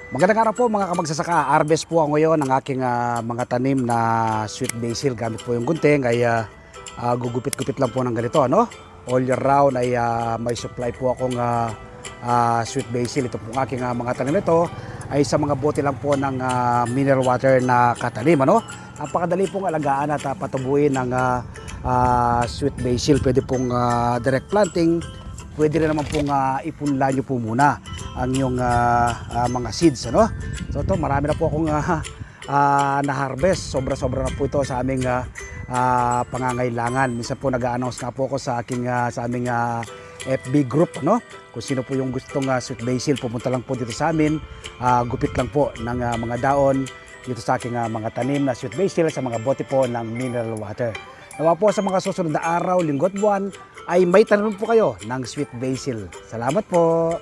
Magandang araw po mga kamagsasaka. Harvest po ako ngayon ng aking mga tanim na sweet basil. Gamit po yung gunting ay gugupit-gupit lang po ng ganito. Ano? All year round ay may supply po akong sweet basil. Ito po ang aking mga tanim nito ay sa mga bote lang po ng mineral water na katanim. Ano? Napakadali pong alagaan at patubuin ng sweet basil. Pwede pong direct planting. Pwede rin naman pong ipunla nyo po muna ang yung mga seeds. Ano? So ito, marami na po akong na-harvest. Sobra-sobra na po ito sa aming pangangailangan. Minsan po nag-a-announce nga po ako sa aming FB group. Ano? Kung sino po yung gustong sweet basil, pumunta lang po dito sa amin. Gupit lang po ng mga daon dito sa aking mga tanim na sweet basil sa mga bote po ng mineral water. Nawa po sa mga susunod na araw, linggo at buwan, ay may tanim po kayo ng sweet basil. Salamat po!